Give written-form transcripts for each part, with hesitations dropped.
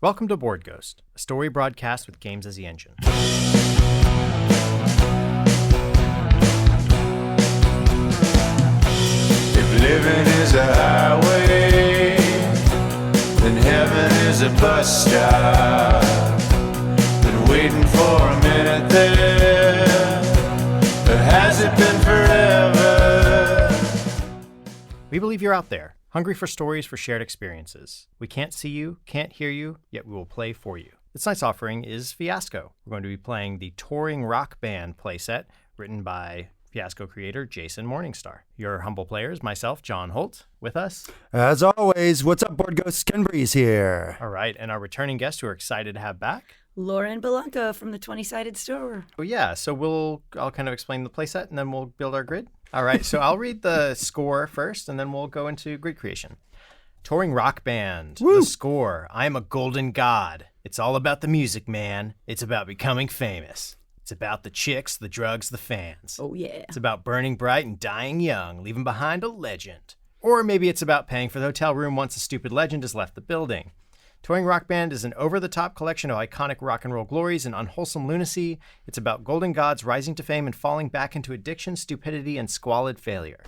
Welcome to Board Ghost, a story broadcast with games as the engine. If living is a highway, then heaven is a bus stop. Been waiting for a minute there, or has it been forever? We believe you're out there, hungry for stories for shared experiences. We can't see you, can't hear you, yet we will play for you. This night's offering is Fiasco. We're going to be playing the touring rock band playset written by Fiasco creator Jason Morningstar. Your humble players, myself, John Holt, with us. As always, what's up, Board Ghosts? Ken Breese here. All right, and our returning guest who we're excited to have back. Lauren Bilanko from the 20-Sided Store. Oh yeah, so I'll kind of explain the playset and then we'll build our grid. All right, so I'll read the score first and then we'll go into grid creation. Touring rock band. Woo. The score. I am a golden god. It's all about the music, man. It's about becoming famous. It's about the chicks, the drugs, the fans. Oh, yeah. It's about burning bright and dying young, leaving behind a legend. Or maybe it's about paying for the hotel room once a stupid legend has left the building. Touring Rock Band is an over-the-top collection of iconic rock and roll glories and unwholesome lunacy. It's about golden gods rising to fame and falling back into addiction, stupidity, and squalid failure.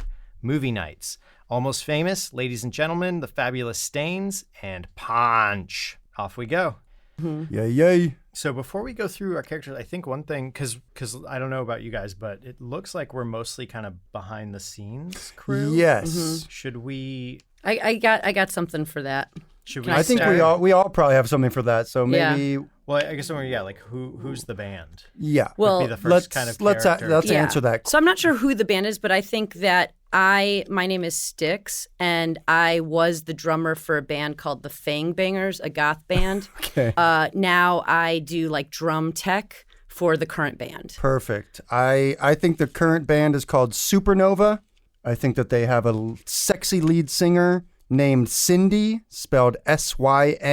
Movie nights. Almost Famous, Ladies and Gentlemen, The Fabulous Stains, and Punch. Off we go. Mm-hmm. Yay, yay. So before we go through our characters, I think one thing, because I don't know about you guys, but it looks like we're mostly kind of behind the scenes crew. Yes. Mm-hmm. Should we? I got something for that. Should Can we? I think start? we all probably have something for that. So maybe, Well, I guess like who's the band? yeah. Well, Would be the first kind of character. let's Yeah. answer that. So I'm not sure who the band is, but I think that my name is Stix, and I was the drummer for a band called the Fang Bangers, a goth band. Okay. Now I do like drum tech for the current band. Perfect. I think the current band is called Supernova. I think that they have a sexy lead singer named Cindy, spelled Syndy.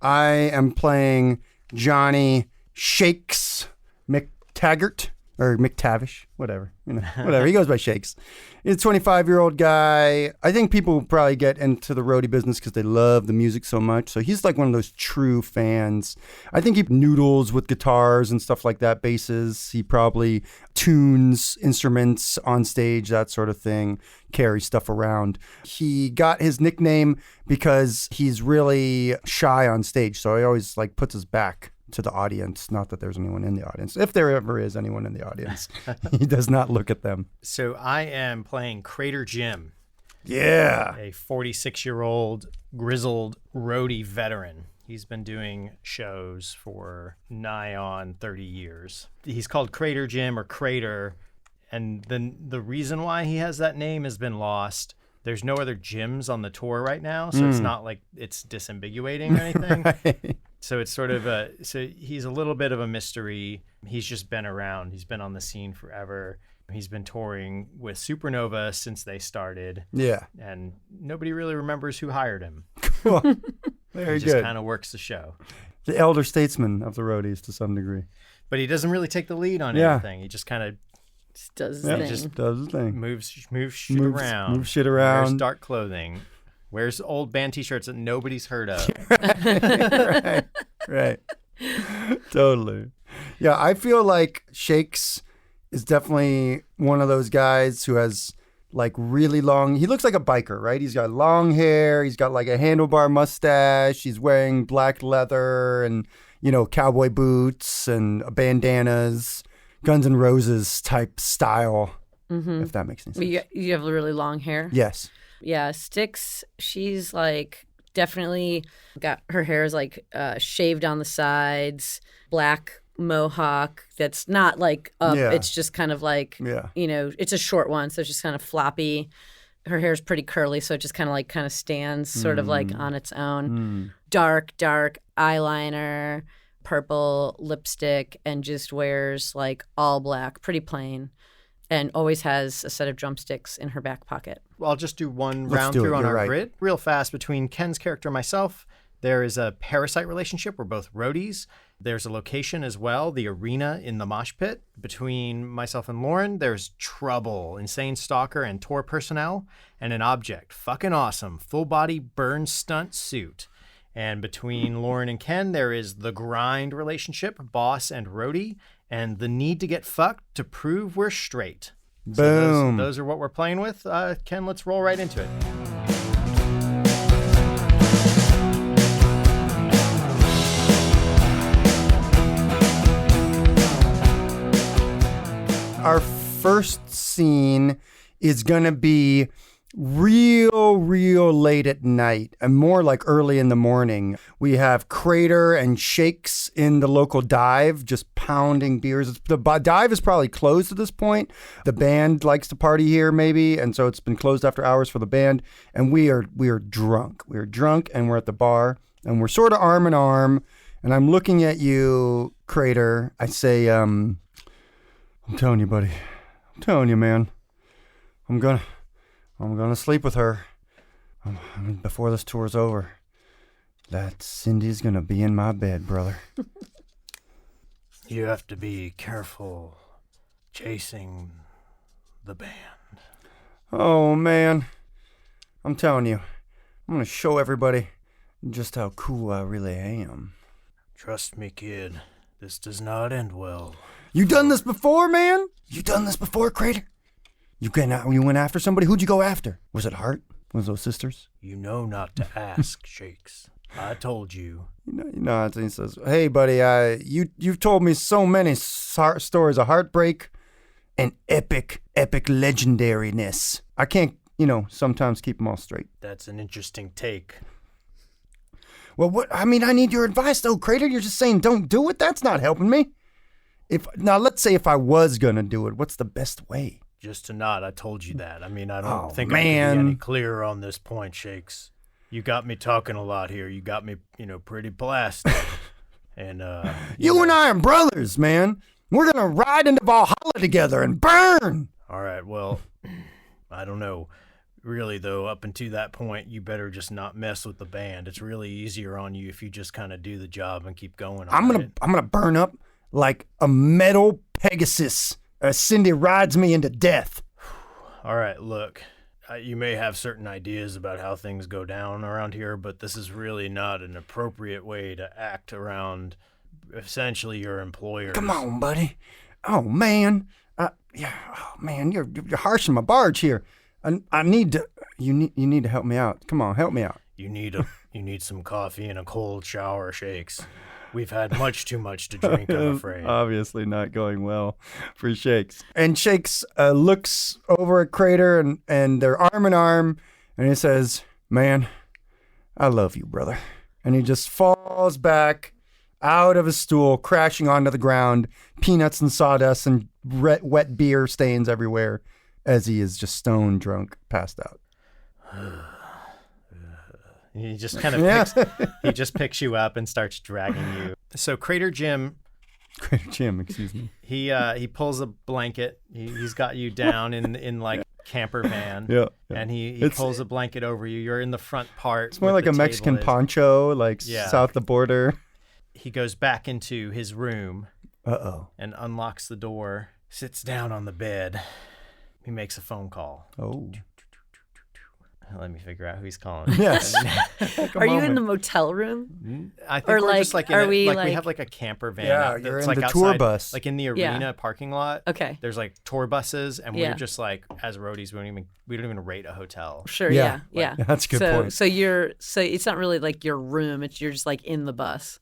I am playing Johnny Shakes McTaggart, or McTavish, whatever. Whatever. He goes by Shakes. He's a 25-year-old guy. I think people probably get into the roadie business because they love the music so much. So he's like one of those true fans. I think he noodles with guitars and stuff like that, basses. He probably tunes instruments on stage, that sort of thing, carries stuff around. He got his nickname because he's really shy on stage. So he always like puts his back to the audience. Not that there's anyone in the audience. If there ever is anyone in the audience, he does not look at them. So I am playing Crater Jim, Yeah. a 46-year-old grizzled roadie veteran. He's been doing shows for nigh on 30 years. He's called Crater Jim or Crater, and then the reason why he has that name has been lost. There's no other Jims on the tour right now, so it's not like it's disambiguating or anything. Right. So it's sort of so he's a little bit of a mystery. He's just been around. He's been on the scene forever. He's been touring with Supernova since they started. Yeah. And nobody really remembers who hired him. Cool. Very He just good. kind of works the show. The elder statesman of the roadies to some degree. But he doesn't really take the lead on Yeah. anything. He just kind of Just does his Yeah, thing. just does his thing. moves shit Moves- around. moves shit Wears around. dark clothing. Wears old band T-shirts that nobody's heard of. Right. Totally. Yeah, I feel like Shakes is definitely one of those guys who has like really long, he looks like a biker, right? He's got long hair, he's got like a handlebar mustache, he's wearing black leather and, cowboy boots and bandanas, Guns N' Roses type style, if that makes any sense. You have really long hair. Yes. Yeah, Stix, she's like definitely got her hair is like shaved on the sides, black mohawk that's not like up. Yeah. It's just kind of like, Yeah. it's a short one, so it's just kind of floppy. Her hair's pretty curly, so it just kind of stands sort of like on its own. Dark eyeliner, purple lipstick, and just wears like all black, pretty plain. And always has a set of drumsticks in her back pocket. Well, I'll just do one Let's round do it. through on You're our right. grid. Real fast, between Ken's character and myself, there is a parasite relationship. We're both roadies. There's a location as well, the arena in the mosh pit. Between myself and Lauren, there's trouble, insane stalker and tour personnel, and an object. Fucking awesome. Full body burn stunt suit. And between Lauren and Ken, there is the grind relationship, boss and roadie, and the need to get fucked to prove we're straight. So Boom. those are what we're playing with. Ken, let's roll right into it. Our first scene is going to be real late at night and more like early in the morning. We have Crater and Shakes in the local dive just pounding beers. The dive is probably closed at this point. The band likes to party here maybe, and so it's been closed after hours for the band. And we are drunk. We're drunk and we're at the bar and we're sort of arm in arm. And I'm looking at you, Crater. I say, I'm telling you, buddy. I'm telling you, man. I'm gonna sleep with her. Before this tour's over. That Cindy's gonna be in my bed, brother. You have to be careful chasing the band. Oh, man. I'm telling you. I'm gonna show everybody just how cool I really am. Trust me, kid. This does not end well. You done this before, man? You done this before, Crater? You went after somebody? Who'd you go after? Was it Hart? Was those sisters? You know not to ask, Shakes. I told you. You know, he says, hey, buddy, you've told me so many stories of heartbreak and epic legendariness. I can't, sometimes keep them all straight. That's an interesting take. Well, I need your advice, though, Crater. You're just saying don't do it? That's not helping me. Now, let's say if I was going to do it, what's the best way? Just to not, I told you that. I don't think man. I can be any clearer on this point, Shakes. You got me talking a lot here. You got me, pretty blasted. And you and I are brothers, man. We're gonna ride into Valhalla together and burn. All right. Well, I don't know. Really, though, up until that point, you better just not mess with the band. It's really easier on you if you just kind of do the job and keep going. I'm gonna burn up like a metal Pegasus. Cindy rides me into death. All right, look, you may have certain ideas about how things go down around here, but this is really not an appropriate way to act around essentially your employer. Come on, buddy. Oh, man. You're harshing my barge here. I need to. You need to help me out. Come on, help me out. You need some coffee and a cold shower, Shakes. We've had much too much to drink, I'm afraid. Obviously not going well for Shakes. And Shakes looks over at Crater and they're arm in arm. And he says, man, I love you, brother. And he just falls back out of his stool, crashing onto the ground, peanuts and sawdust and wet beer stains everywhere as he is just stone drunk, passed out. He just kind of picks you up and starts dragging you. So Crater Jim, excuse me. He pulls a blanket. He's got you down in like camper van. Yeah. And he pulls a blanket over you. You're in the front part. It's more like a Mexican poncho, like south the border. He goes back into his room. Uh-oh. And unlocks the door, sits down on the bed. He makes a phone call. Oh. Let me figure out who he's calling. Yes. Are you in the motel room? I think we're just like we have like a camper van. Yeah, you're in like the outside, tour bus. like in the arena parking lot. Okay. There's like tour buses, and we're just like as roadies, we don't even rate a hotel. Sure. Yeah. That's a good point. So it's not really like your room. You're just like in the bus.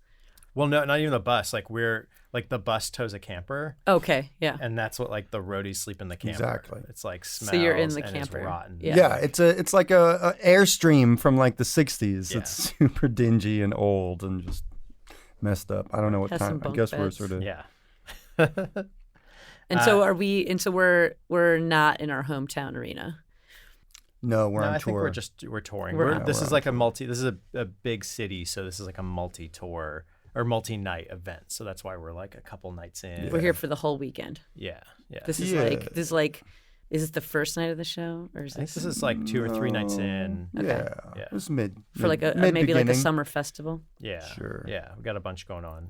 Well, no, not even the bus. Like we're like the bus tows a camper. Okay, yeah. And that's what like the roadies sleep in the camper. Exactly. It's like smells. So you're in the and camper. It's rotten. Yeah, it's like a Airstream from like the 60s. Yeah. It's super dingy and old and just messed up. I don't know what Has time. some I bunk guess we're beds. sort of And so are we? And so we're not in our hometown arena. No, we're on I tour. think we're touring. We're This is on like tour. this is a big city, so this is like a multi-tour or multi-night event. So that's why we're like a couple nights in. We're here for the whole weekend. Yeah. This is like, is it the first night of the show, or is I think this this is like 2 or 3 nights in. Yeah. Yeah. It was mid. for like mid maybe like a beginning. summer festival? Yeah. Sure. Yeah, we got a bunch going on.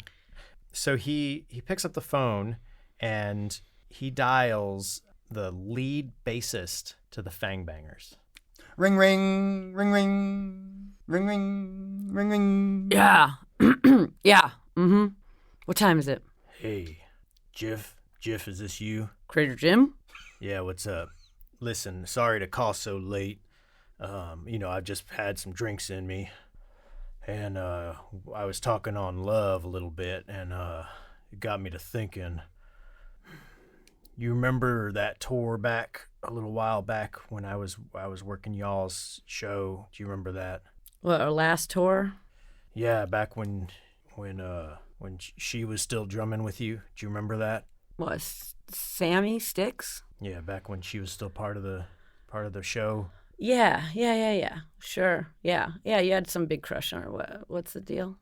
So he picks up the phone and he dials the lead bassist to the Fang Bangers. Ring, ring, ring, ring, ring, ring. Ring, ring. Yeah. Yeah. Mm-hmm. What time is it? Hey, Jiff, is this you? Crater Jim? Yeah, what's up? Listen, sorry to call so late. I've just had some drinks in me, and I was talking on love a little bit, and it got me to thinking. You remember that tour back a little while back when I was working y'all's show? Do you remember that? What, our last tour? Yeah, back when she was still drumming with you. Do you remember that? What, Sammy Stix? Yeah, back when she was still part of the show. Yeah. Sure. Yeah, you had some big crush on her. What's the deal?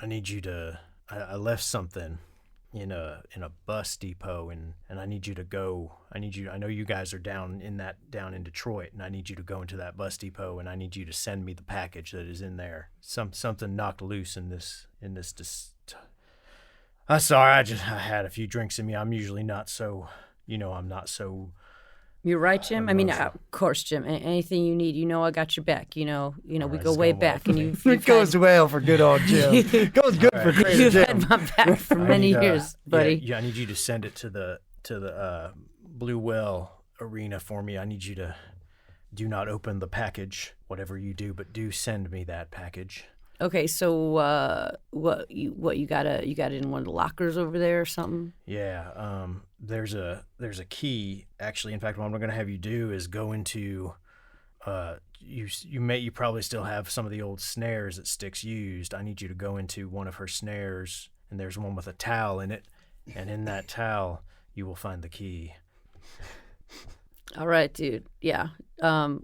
I need you to. I left something in a bus depot, and I need you to go. I know you guys are down in Detroit, and I need you to go into that bus depot, and I need you to send me the package that is in there. Something knocked loose in this. I'm sorry. I had a few drinks in me. I'm usually not so. I'm not so. You're right, Jim. I mean, of course, Jim. Anything you need, I got your back. We go way back, and it goes well for good old Jim. It goes good for Crater You've Jim. had my back for many years, buddy. Yeah, I need you to send it to the Blue Well Arena for me. I need you to do not open the package, whatever you do, but do send me that package. Okay, so what you got it in one of the lockers over there or something? Yeah, there's a key actually. In fact, what I'm going to have you do is go into you probably still have some of the old snares that Stix used. I need you to go into one of her snares, and there's one with a towel in it, and in that towel you will find the key. All right, dude. Yeah. I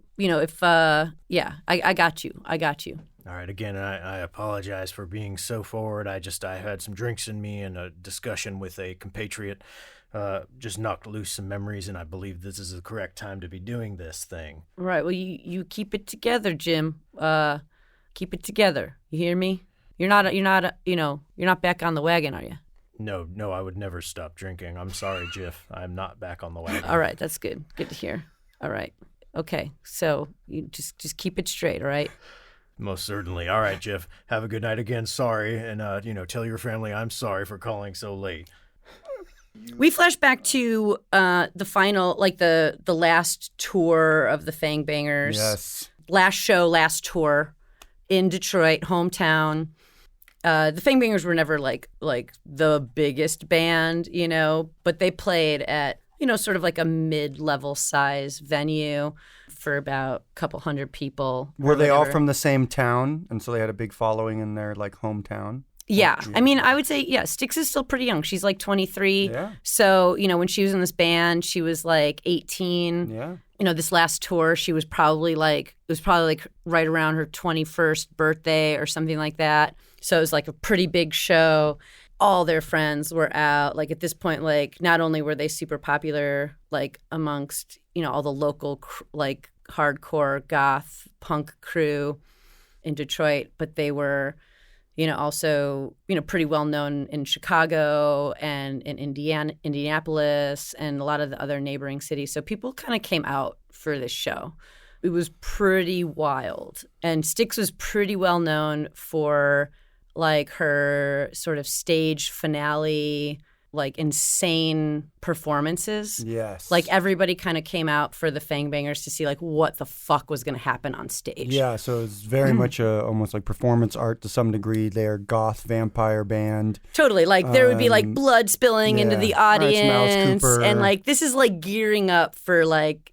got you. All right, again, I apologize for being so forward. I had some drinks in me, and a discussion with a compatriot just knocked loose some memories, and I believe this is the correct time to be doing this thing. Right. Well, you keep it together, Jim. Keep it together. You hear me? You're not back on the wagon, are you? No, I would never stop drinking. I'm sorry, Jiff. I'm not back on the wagon. All right, that's good. Good to hear. All right. Okay. So you just keep it straight, all right? Most certainly. All right, Jiff. Have a good night again. Sorry, and tell your family I'm sorry for calling so late. We flash back to the final, like the last tour of the Fang Bangers. Yes. Last show, last tour in Detroit, hometown. The Fang Bangers were never like the biggest band, but they played at sort of like a mid-level size venue for about a couple hundred people. Were they all from the same town, and so they had a big following in their hometown? Yeah. I mean, I would say, Stix is still pretty young. She's like 23. Yeah. So, when she was in this band, she was like 18. Yeah. This last tour, she was probably right around her 21st birthday or something like that. So it was like a pretty big show. All their friends were out. Like at this point, not only were they super popular, amongst, all the local, hardcore goth punk crew in Detroit, but they were, also, pretty well known in Chicago and in Indianapolis and a lot of the other neighboring cities. So people kind of came out for this show. It was pretty wild. And Stix was pretty well known for her sort of stage finale, insane performances. Yes. Everybody kind of came out for the Fang Bangers to see what the fuck was going to happen on stage. Yeah, so it's very much almost like performance art to some degree. They're goth vampire band. Totally. There would be blood spilling into the audience. And this is gearing up for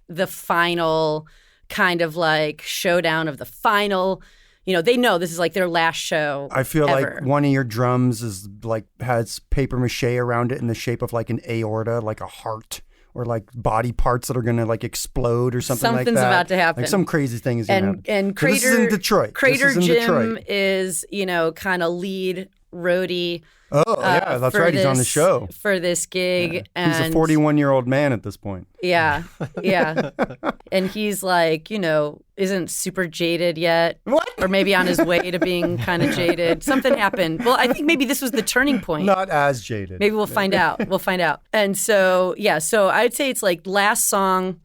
the final kind of showdown of the final. They know this is their last show. I feel ever. like one of your drums is has paper mache around it in the shape of an aorta, like a heart, or body parts that are gonna explode or something like that. Something's about to happen. Some crazy thing is gonna happen. And Crater, this is in Detroit. Crater Jim Detroit. is kind of lead roadie. Oh, yeah, that's right. He's on the show for this gig. Yeah. And he's a 41-year-old man at this point. Yeah. And he's isn't super jaded yet. What? Or maybe on his way to being kind of jaded. Something happened. Well, I think maybe this was the turning point. Not as jaded. Maybe we'll find out. And so, so I'd say it's last song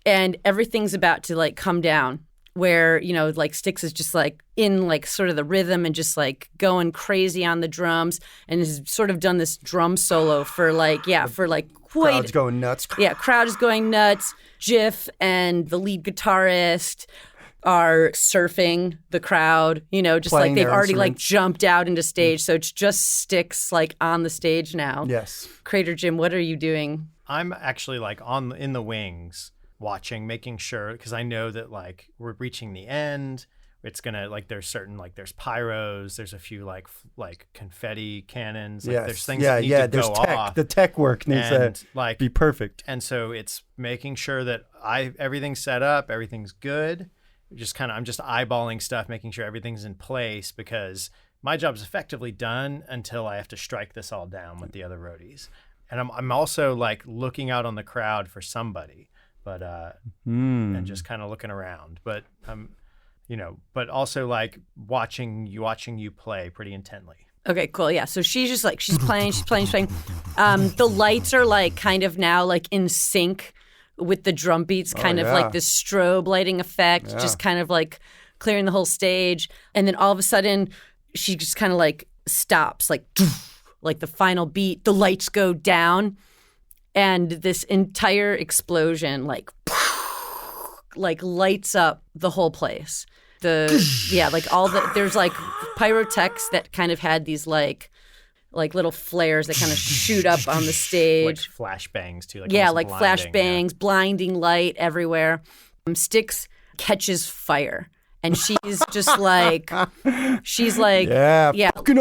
and everything's about to come down. where, like Stix is just like in like sort of the rhythm and just like going crazy on the drums and has sort of done this drum solo for like quite. Crowd's going nuts. Yeah, crowd is going nuts. Jiff and the lead guitarist are surfing the crowd, just Playing like they've their already like instruments. jumped out into stage. So it's just Stix like on the stage now. Yes. Crater Jim, what are you doing? I'm actually like in the wings watching, making sure, because I know that like we're reaching the end. It's gonna like there's certain like there's pyros, there's a few like confetti cannons, like there's things that need to there's go tech. off. The tech work needs and to like be perfect. And so it's making sure that everything's set up, everything's good. I'm just eyeballing stuff, making sure everything's in place, because my job's effectively done until I have to strike this all down with the other roadies. And I'm also like looking out on the crowd for somebody, but and just kind of looking around, but but also like watching you play pretty intently. Okay, cool. Yeah. So she's just like, she's playing. The lights are like kind of now like in sync with the drum beats, kind of like this strobe lighting effect, just kind of like clearing the whole stage. And then all of a sudden she just kind of like stops, like the final beat, the lights go down and this entire explosion like lights up the whole place. There's like pyrotechs that kind of had these like little flares that kind of shoot up on the stage. Like flashbangs too. Like flashbangs, blinding light everywhere. Stix catches fire. And she's just like, fucking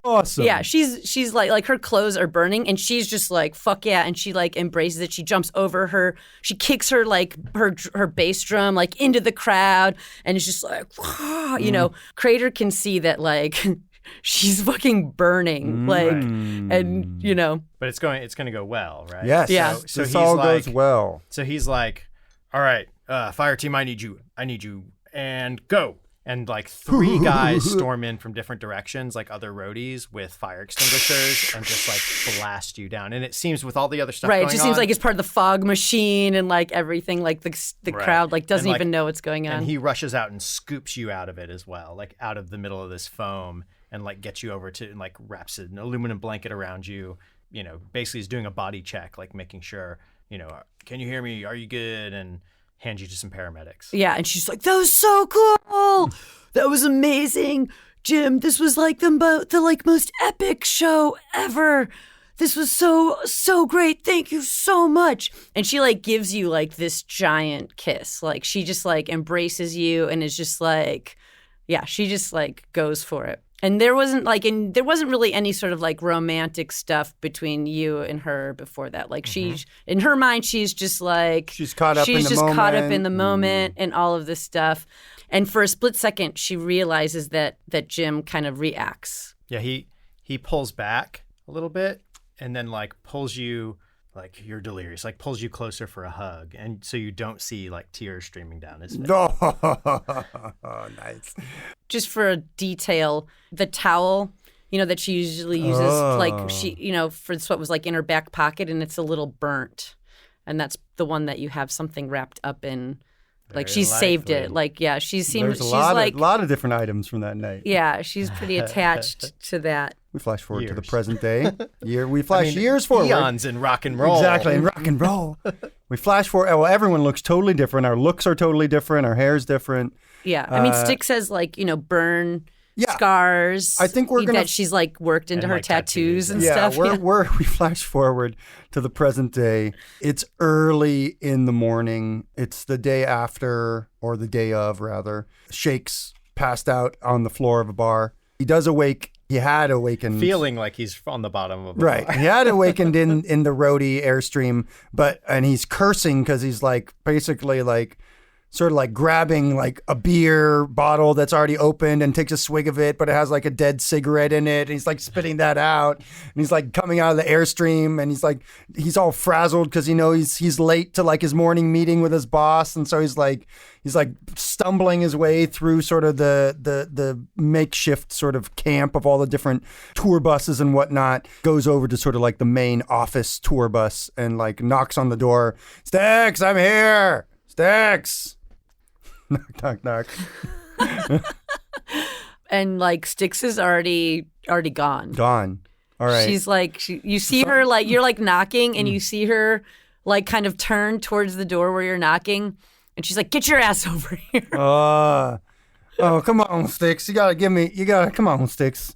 awesome. Yeah, she's like her clothes are burning and she's just like, fuck yeah. And she like embraces it. She jumps over her, she kicks her like her bass drum like into the crowd and it's just like, Crater can see that like she's fucking burning, and But it's going to go well, right? Yes. Yeah. So this he's all like, goes well. So he's like, all right, fire team, I need you, and go. And like 3 guys storm in from different directions, like other roadies with fire extinguishers, and just like blast you down. And it seems with all the other stuff right, going it just on, seems like it's part of the fog machine and like everything, like the crowd like doesn't And, like, even know what's going on. And he rushes out and scoops you out of it as well, like out of the middle of this foam, and like gets you over to and like wraps an aluminum blanket around you. Basically is doing a body check, like making sure, can you hear me? Are you good? And hand you to some paramedics. Yeah, and she's like, that was so cool. That was amazing. Jim, this was like the like most epic show ever. This was so great. Thank you so much. And she like gives you like this giant kiss. Like she just like embraces you and is just like, yeah, she just like goes for it. And there wasn't really any sort of like romantic stuff between you and her before that. Like she's in her mind, she's just like she's caught up caught up in the moment and all of this stuff. And for a split second, she realizes that Jim kind of reacts. Yeah, he pulls back a little bit and then like pulls you, like you're delirious, like pulls you closer for a hug, and so you don't see like tears streaming down his face. Oh, nice. Just for a detail, the towel, that she usually uses, like she, for what was like in her back pocket, and it's a little burnt, and that's the one that you have something wrapped up in. Like Very she's saved likely. it. Like yeah, she's There's a she's lot like of lot of different items from that night. yeah, she's pretty attached to that. We flash forward to the Years. present day. We flash years forward. Eons in rock and roll. Exactly, in rock and roll. We flash forward. Well, everyone looks totally different. Our looks are totally different. Our hair's different. Yeah, I mean, Stix says like burn Yeah. scars. I think we're gonna that she's like worked into And, her like, tattoos tattoos. and Yeah, stuff. we flash forward to the present day. It's early in the morning. It's the day after, or the day of rather. Shakes passed out on the floor of a bar. He does awake. He had awakened. Feeling like he's on the bottom of the Right. bar. He had awakened in the roadie airstream, and he's cursing because he's like basically like sort of like grabbing like a beer bottle that's already opened and takes a swig of it, but it has like a dead cigarette in it. And he's like spitting that out, and he's like coming out of the airstream, and he's all frazzled because he's late to like his morning meeting with his boss, and so he's like stumbling his way through sort of the makeshift sort of camp of all the different tour buses and whatnot, goes over to sort of like the main office tour bus and like knocks on the door. Stix, I'm here. Stix. knock, knock. And like Stix is already gone. Gone. All right. She's like, you see her like, you're like knocking and you see her like kind of turn towards the door where you're knocking. And she's like, get your ass over here. Oh, come on, Stix. Come on, Stix.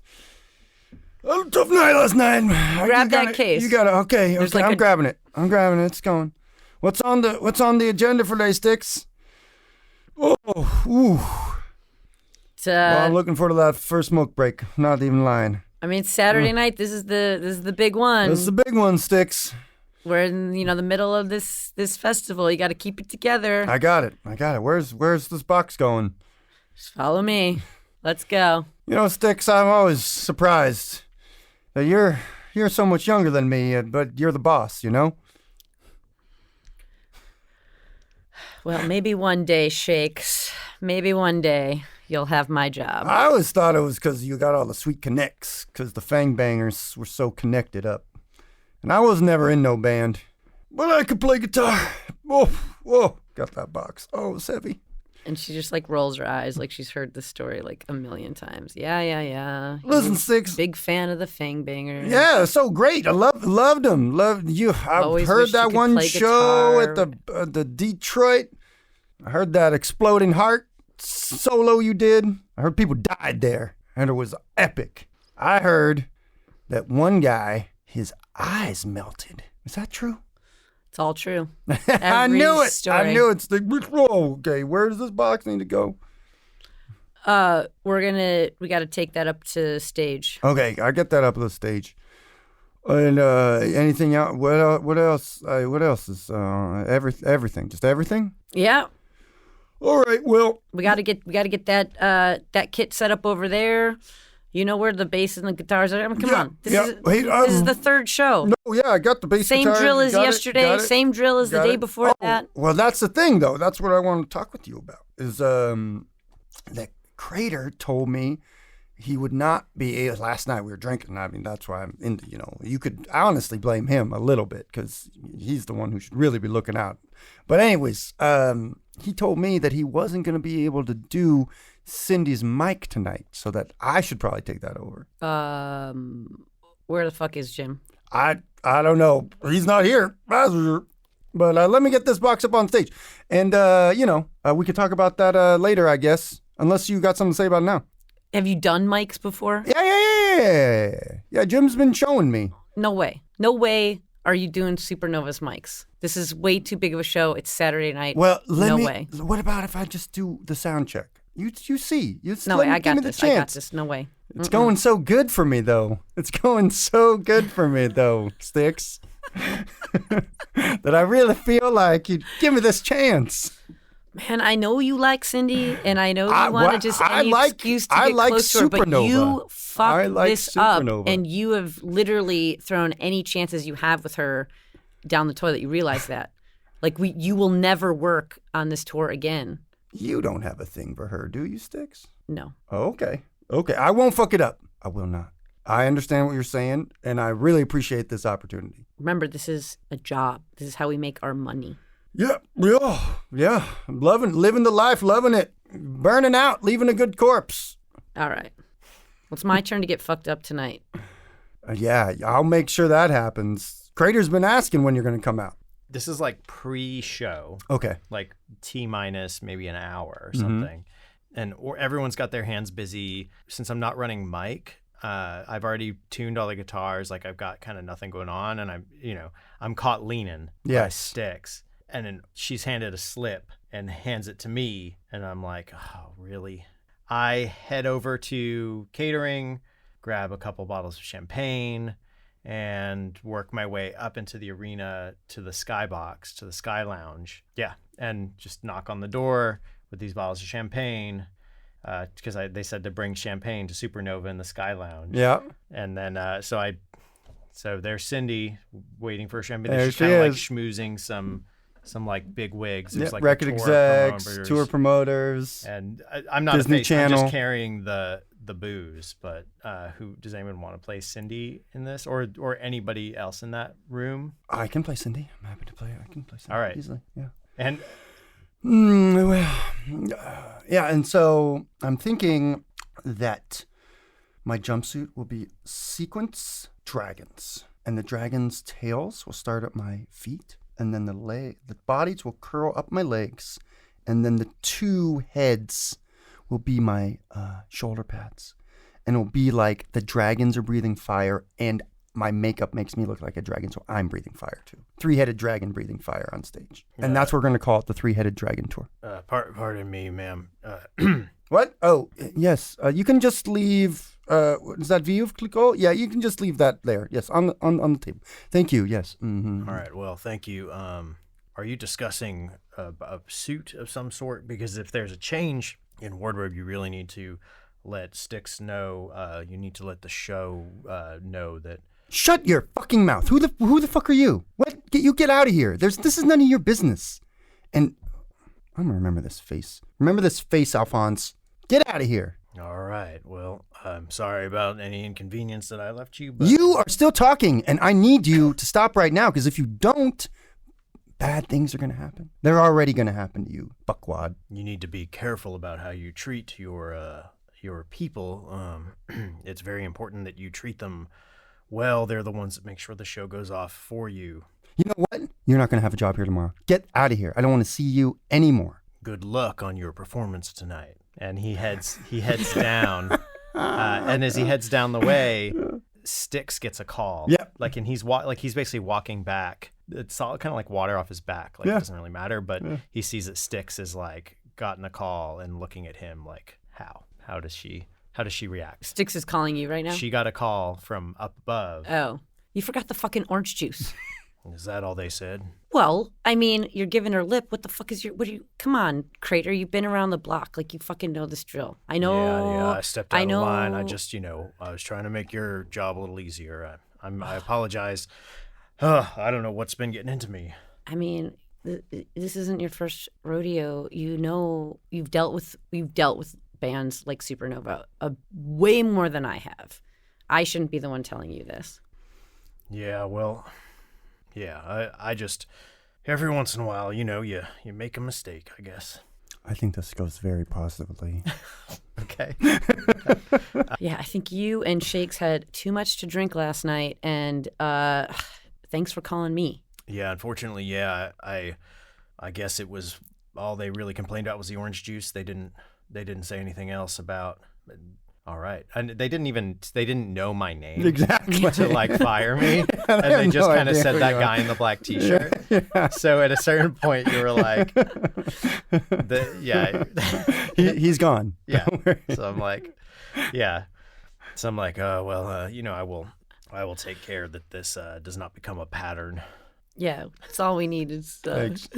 Oh, tough night last night. Grab that case. Okay, There's like I'm grabbing it. It's going. What's on the agenda for today, Stix? Oh, ooh. Well, I'm looking forward to that first smoke break. Not even lying. I mean, it's Saturday night. This is the big one. This is the big one, Stix. We're in the middle of this festival. You got to keep it together. I got it. Where's this box going? Just follow me. Let's go. Stix, I'm always surprised that you're so much younger than me, but you're the boss. Well, maybe one day, Shakes. Maybe one day you'll have my job. I always thought it was because you got all the sweet connects, because the Fang Bangers were so connected up. And I was never in no band. But I could play guitar. Whoa. Got that box. Oh, it's heavy. And she just like rolls her eyes like she's heard this story like a million times. Yeah. Listen, Stix. Big fan of the Fang Bangers. Yeah, so great. I loved them. Loved you. I've heard that one show at the Detroit. I heard that Exploding Heart solo you did. I heard people died there, and it was epic. I heard that one guy, his eyes melted. Is that true? It's all true. I knew it. Story. I knew it. Okay, where does this box need to go? We got to take that up to stage. Okay, I get that up to the stage. And anything else? What else? What else is everything? Just everything? Yeah. All right. Well, we got to get that kit set up over there. You know where the bass and the guitars are? I mean, come on. This is the third show. No, yeah, I got the bass Same guitar. drill as yesterday. Same drill as the day before that. Well, that's the thing, though. That's what I want to talk with you about. Is that Crater told me he would not be able. Last night we were drinking. I mean, that's why I'm into. You could honestly blame him a little bit because he's the one who should really be looking out. But anyways, he told me that he wasn't going to be able to do Cindy's mic tonight, so that I should probably take that over. Where the fuck is Jim? I don't know. He's not here. But let me get this box up on stage. And, we could talk about that later, I guess, unless you got something to say about it now. Have you done mics before? Yeah. Yeah, Jim's been showing me. No way are you doing Supernova's mics. This is way too big of a show. It's Saturday night. Well, no way. What about if I just do the sound check? You see. No way, I got this. No way. It's going so good for me, though. Stix. That I really feel like you'd give me this chance. Man, I know you like Cindy, and I know you want to just excuse to get close to her, but you fucked this up, and you have literally thrown any chances you have with her down the toilet. You realize that? Like, you will never work on this tour again. You don't have a thing for her, do you, Stix? No. Oh, okay. I won't fuck it up. I will not. I understand what you're saying, and I really appreciate this opportunity. Remember, this is a job. This is how we make our money. Yeah. I'm living the life, loving it. Burning out, leaving a good corpse. All right. Well, it's my turn to get fucked up tonight. Yeah, I'll make sure that happens. Crater's been asking when you're going to come out. This is like pre-show. Okay. Like T-minus maybe an hour or something. And everyone's got their hands busy. Since I'm not running mic, I've already tuned all the guitars. Like I've got kind of nothing going on, and I'm caught leaning by Stix. And then she's handed a slip and hands it to me, and I'm like, oh, really? I head over to catering, grab a couple bottles of champagne, and work my way up into the arena to the skybox, to the sky lounge. Yeah, and just knock on the door with these bottles of champagne, because they said to bring champagne to Supernova in the sky lounge. Yeah. And then so there's Cindy waiting for champagne. There She's she kind of like is. schmoozing some like big wigs. There's like record execs, tour promoters, and I'm not Disney a face. Channel. I'm just carrying the booze. But who does anyone want to play Cindy in this, or anybody else in that room? I can play Cindy. I'm happy to play. I can play Cindy. All right. Easily. Yeah. And Well, Yeah, and so I'm thinking that my jumpsuit will be sequence dragons, and the dragons' tails will start at my feet, and then the bodies will curl up my legs, and then the two heads will be my shoulder pads, and it'll be like the dragons are breathing fire, and my makeup makes me look like a dragon, so I'm breathing fire too. Three-headed dragon breathing fire on stage, and that's what we're going to call it, the Three-Headed Dragon Tour. Pardon me, ma'am. What? Oh, yes. You can just leave. Is that view of Clicquot? Yeah, you can just leave that there. Yes, on the table. Thank you. Yes. Mm-hmm. All right. Well, thank you. Are you discussing a suit of some sort? Because if there's a change in wardrobe, you really need to let Stix know. You need to let the show know that. Shut your fucking mouth. Who the fuck are you? What? Get out of here. This is none of your business. And I'm gonna remember this face. Remember this face, Alphonse. Get out of here. All right. Well, I'm sorry about any inconvenience that I left you. But... You are still talking, and I need you to stop right now, because if you don't, bad things are going to happen. They're already going to happen to you, buckwad. You need to be careful about how you treat your people. It's very important that you treat them well. They're the ones that make sure the show goes off for you. You know what? You're not going to have a job here tomorrow. Get out of here. I don't want to see you anymore. Good luck on your performance tonight. And he heads down. And as he heads down the way, Stix gets a call. Yeah. And he's basically walking back. It's all kind of like water off his back. It doesn't really matter. But he sees that Stix is gotten a call and looking at him like, how does she react? Stix is calling you right now? She got a call from up above. Oh, you forgot the fucking orange juice. Is that all they said? Well, I mean, you're giving her lip. What the fuck is come on, Crater, you've been around the block. You fucking know this drill. I know. Yeah, I stepped out of line. I just, I was trying to make your job a little easier. I apologize. I don't know what's been getting into me. I mean, this isn't your first rodeo. You've dealt with bands like Supernova way more than I have. I shouldn't be the one telling you this. Yeah, well... Yeah, I just, every once in a while, you make a mistake, I guess. I think this goes very positively. Okay. Yeah, I think you and Shakes had too much to drink last night, and thanks for calling me. Yeah, unfortunately, I guess it was all they really complained about was the orange juice. They didn't say anything else about. All right, and they didn't know my name exactly to fire me, and they just kind of said that guy in the black T-shirt. Yeah. So at a certain point, you were like, he's gone. Yeah. So I'm like, yeah. So I'm like, oh well, I will take care that this does not become a pattern. Yeah, that's all we need is. Thanks.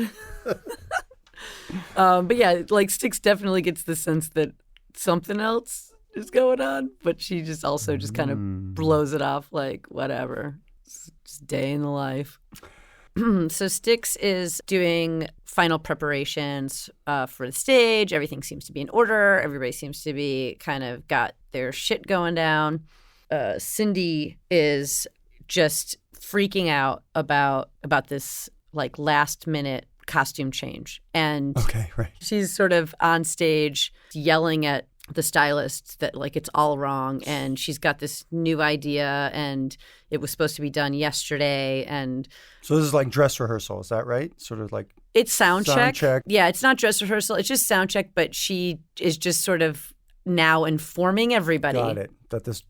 But yeah, Stix definitely gets the sense that something else is going on, but she just also just kind of blows it off whatever. It's just day in the life. So Stix is doing final preparations for the stage. Everything seems to be in order. Everybody seems to be kind of got their shit going down. Cindy is just freaking out about this last minute costume change. And okay, right. She's sort of on stage yelling at the stylist that it's all wrong, and she's got this new idea, and it was supposed to be done yesterday. And so this is dress rehearsal, is that right? Sort of it's sound check. Yeah, it's not dress rehearsal, it's just sound check, but she is just sort of now informing everybody. Got it. That this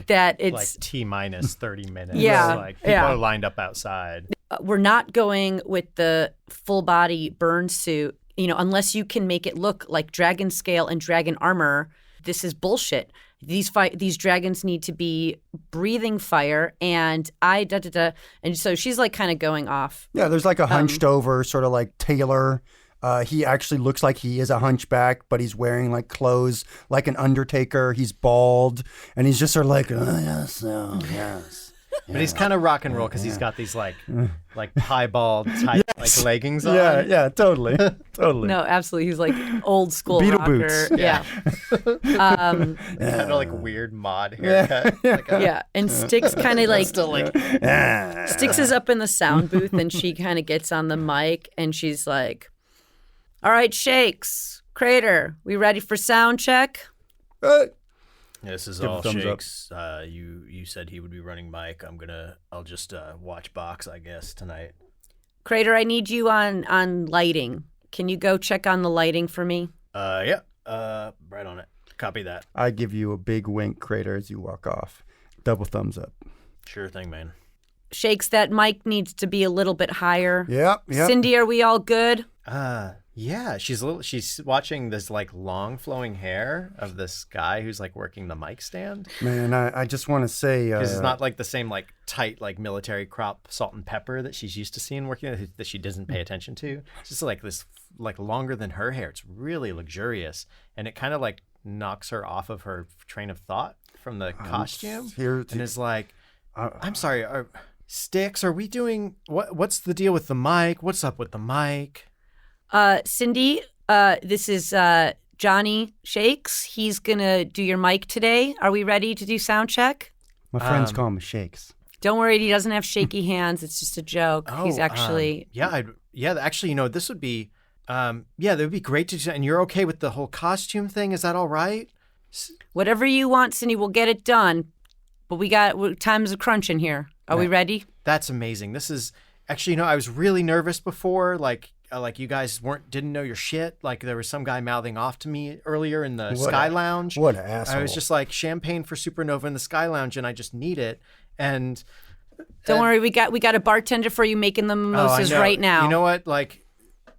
that it's T-minus 30 minutes. Yeah. People are lined up outside. We're not going with the full body burn suit. Unless you can make it look like dragon scale and dragon armor, this is bullshit. These dragons need to be breathing fire, and and so she's kind of going off. Yeah, there's a hunched over sort of tailor. He actually looks like he is a hunchback, but he's wearing clothes like an undertaker. He's bald, and he's just sort of yes. But he's kind of rock and roll because he's got these piebald type leggings on. Yeah, totally. Totally. No, absolutely. He's old school Beetle rocker. boots. Yeah. Kind of weird mod haircut. Yeah, and Stix kind of still Stix is up in the sound booth, and she kind of gets on the mic, and she's like, "All right, Shakes, Crater, we ready for sound check? This is Give a all thumbs up. Shakes. You said he would be running mic. I'll just watch box, I guess, tonight. Crater, I need you on lighting. Can you go check on the lighting for me? Yeah. Right on it. Copy that. I give you a big wink, Crater, as you walk off. Double thumbs up. Sure thing, man. Shakes, that mic needs to be a little bit higher. Yep. Cindy, are we all good? Yeah. She's watching this like long flowing hair of this guy who's like working the mic stand. Man, I just want to say... Because it's not like the same like tight like military crop salt and pepper that she's used to seeing working that she doesn't pay attention to. It's just like this like longer than her hair. It's really luxurious, and it kind of like knocks her off of her train of thought from the costume. And is like, I'm sorry, Stix, are we doing what's the deal with the mic? What's up with the mic? Cindy, this is Johnny Shakes. He's gonna do your mic today. Are we ready to do sound check? My friends call him Shakes. Don't worry, he doesn't have shaky hands. It's just a joke. He's actually Actually, this would be that would be great to do. And you're okay with the whole costume thing? Is that all right? Whatever you want, Cindy. We'll get it done. But time's a crunch in here. Are we ready? That's amazing. This is actually, I was really nervous before, like you guys didn't know your shit. Like there was some guy mouthing off to me earlier in the Sky Lounge. What an asshole. I was just like, champagne for Supernova in the Sky Lounge, and I just need it. And don't worry, we got a bartender for you making the mimosas right now. You know what? Like,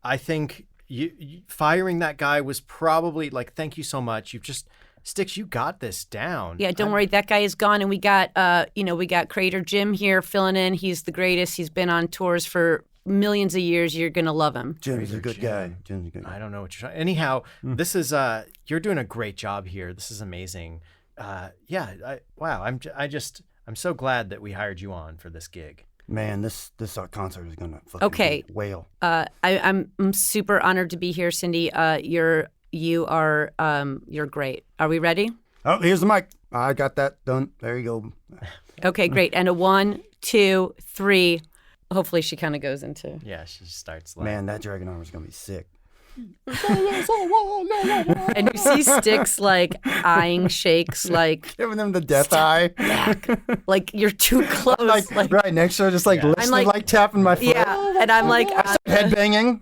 I think you firing that guy was probably like, thank you so much. Stix, you got this down. Yeah, don't worry, that guy is gone, and we got Crater Jim here filling in. He's the greatest. He's been on tours for millions of years. You're gonna love him. Jim's a good guy. I don't know what you're trying. Anyhow, this is you're doing a great job here. This is amazing. Wow. I'm so glad that we hired you on for this gig. Man, this concert is gonna fucking be whale. I'm super honored to be here, Cindy. You're great. Are we ready? Oh, here's the mic. I got that done. There you go. Okay, great. And a 1, 2, 3. Hopefully she kind of goes into... Yeah, she starts like... Man, that dragon armor is going to be sick. And you see Stix like eyeing Shakes like... Giving them the death eye. Back. Like you're too close. like right next to her, just like listening, like tapping my foot. Yeah, and I'm like... headbanging.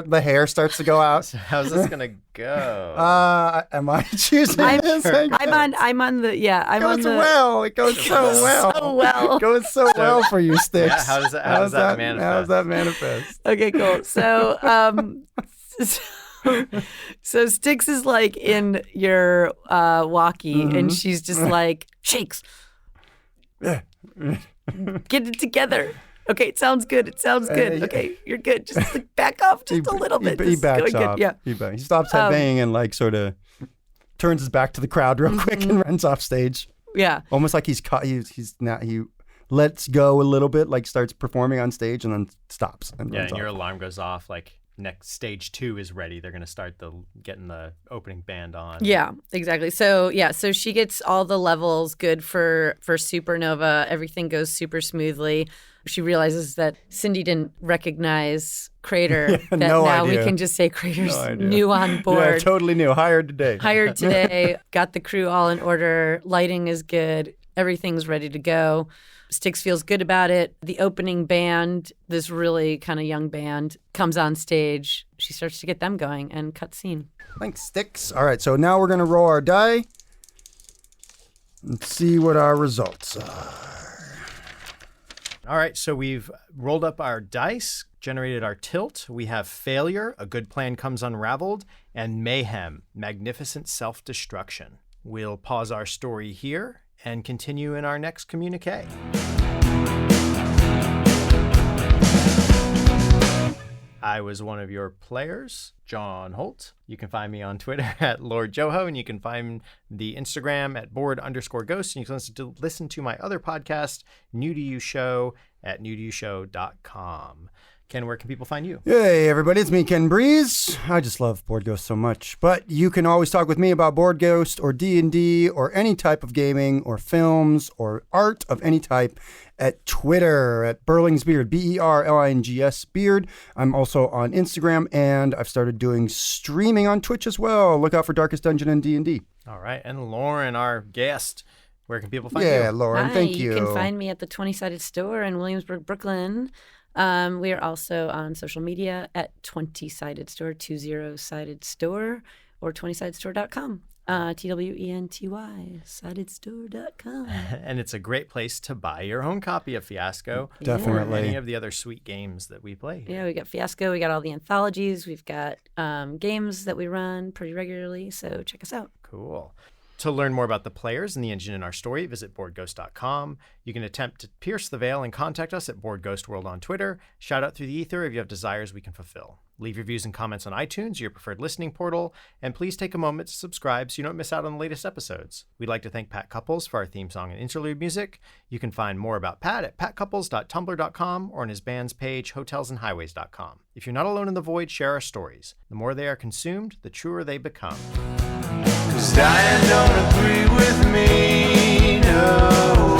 The hair starts to go out. So how's this going to go? Am I choosing this? I'm on the... Yeah, I'm on the... It goes so well. So well. It goes so well for you, Stix. Yeah, how does that manifest? How does that manifest? Okay, cool. So, so Stix is like in your walkie, and she's just like, Shakes, get it together. Okay, it sounds good. Okay, you're good. Just like back off just a little bit. He backs off. Yeah. He stops headbanging and like sort of turns his back to the crowd real quick and runs off stage. Yeah. Almost like he's caught. He lets go a little bit, like starts performing on stage and then stops. And runs and your off. alarm goes off like next stage 2 is ready. They're going to start getting the opening band on. Yeah, exactly. So she gets all the levels good for Supernova. Everything goes super smoothly. She realizes that Cindy didn't recognize Crater. We can just say Crater's new on board. Yeah, totally new. Hired today. Got the crew all in order. Lighting is good. Everything's ready to go. Stix feels good about it. The opening band, this really kind of young band, comes on stage. She starts to get them going and cut scene. Thanks, Stix. All right, so now we're going to roll our die and see what our results are. All right, so we've rolled up our dice, generated our tilt. We have failure, a good plan comes unraveled, and mayhem, magnificent self-destruction. We'll pause our story here and continue in our next communique. I was one of your players, John Holt. You can find me on Twitter at Lord Joho, and you can find the Instagram at board_ghost. And you can listen to my other podcast, New to You Show, at newtoyoushow.com. Ken, where can people find you? Hey, everybody, it's me, Ken Breese. I just love Board Ghost so much. But you can always talk with me about Board Ghost or D&D or any type of gaming or films or art of any type at Twitter at Berlingsbeard, Berlings Beard. I'm also on Instagram, and I've started doing streaming on Twitch as well. Look out for Darkest Dungeon and D&D. All right. And Lauren, our guest, where can people find you? Yeah, Lauren, Hi, thank you. You can find me at the 20-sided store in Williamsburg, Brooklyn. We are also on social media at 20-sided store, 20-sided store, or 20sidedstore.com. TWENTY, sidedstore.com. And it's a great place to buy your own copy of Fiasco. Definitely. Or any of the other sweet games that we play here. Yeah, we got Fiasco. We got all the anthologies. We've got games that we run pretty regularly. So check us out. Cool. To learn more about the players and the engine in our story, visit boardghost.com. You can attempt to pierce the veil and contact us at BoardGhostWorld on Twitter. Shout out through the ether if you have desires we can fulfill. Leave reviews and comments on iTunes, your preferred listening portal, and please take a moment to subscribe so you don't miss out on the latest episodes. We'd like to thank Pat Couples for our theme song and interlude music. You can find more about Pat at patcouples.tumblr.com or on his band's page, hotelsandhighways.com. If you're not alone in the void, share our stories. The more they are consumed, the truer they become. 'Cause dying don't agree with me, no.